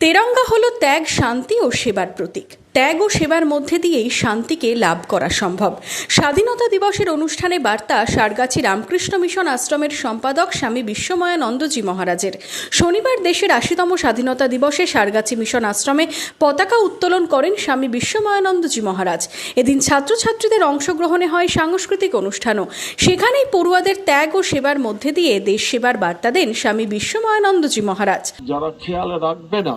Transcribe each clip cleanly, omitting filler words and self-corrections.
তেরঙ্গা হলো ত্যাগ, শান্তি ও সেবার প্রতীক। ত্যাগ ও সেবার মধ্যে দিয়েই শান্তিকে লাভ করা সম্ভব। স্বাধীনতা দিবসের অনুষ্ঠানে বার্তা সারগাছি রামকৃষ্ণ মিশন আশ্রমের সম্পাদক স্বামী বিশ্বময়ানন্দজি মহারাজের। শনিবার দেশের ৮০তম স্বাধীনতা দিবসে সারগাছি মিশন আশ্রমে পতাকা উত্তোলন করেন স্বামী বিশ্বময়ানন্দজি মহারাজ। এদিন ছাত্রছাত্রীদের অংশগ্রহণে হয় সাংস্কৃতিক অনুষ্ঠানও। সেখানেই পড়ুয়াদের ত্যাগ ও সেবার মধ্যে দিয়ে দেশ সেবার বার্তা দেন স্বামী বিশ্বময়ানন্দজি মহারাজ। যারা খেয়াল রাখবে না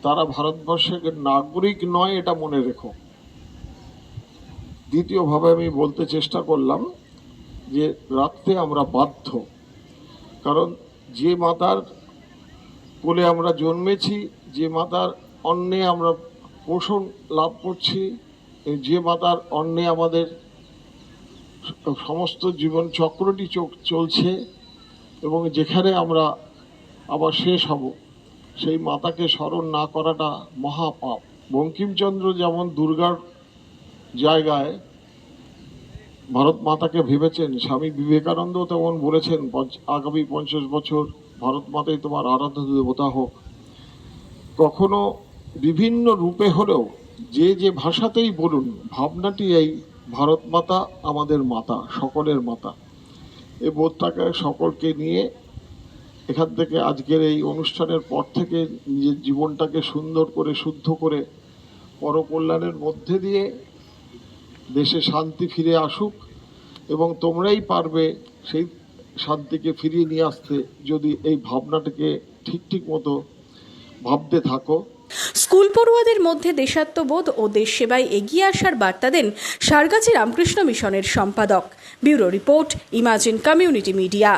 তারা ভারতবর্ষের নাগরিক নয়, এটা মনে রেখো। দ্বিতীয়ভাবে আমি বলতে চেষ্টা করলাম যে রাখতে আমরা বাধ্য, কারণ যে মাতার কোলে আমরা জন্মেছি, যে মাতার অন্নে আমরা পোষণ লাভ করছি, যে মাতার অন্নে আমাদের সমস্ত জীবন চক্রটি চলছে এবং যেখানে আমরা আবার শেষ হব, সেই মাতাকে স্মরণ না করাটা মহাপাপ। বঙ্কিমচন্দ্র যেমন দুর্গার জায়গায় ভারত মাতাকে ভেবেছেন, স্বামী বিবেকানন্দ তেমন বলেছেন আগামী 50 বছর ভারত মাতাই তোমার আরাধ্য দেবতা হোক। কখনো বিভিন্ন রূপে হলেও যে যে ভাষাতেই বলুন, ভাবনাটি এই ভারত মাতা আমাদের মাতা, সকলের মাতা। এই বোধটাকে সকলকে নিয়ে এখান থেকে আজকের এই অনুষ্ঠানের পর থেকে নিজের জীবনটাকে সুন্দর করে শুদ্ধ করে পরকল্যাণের মধ্যে দিয়ে দেশে শান্তি ফিরে আসুক, এবং তোমরাই পারবে সেই শান্তিকে ফিরিয়ে নিয়ে আসতে যদি এই ভাবনাটাকে ঠিক মতো ভাবতে থাকো। স্কুল পড়ুয়াদের মধ্যে দেশাত্মবোধ ও দেশ সেবায় এগিয়ে আসার বার্তা দেন সারগাছি রামকৃষ্ণ মিশনের সম্পাদক। Bureau report, imagine community media.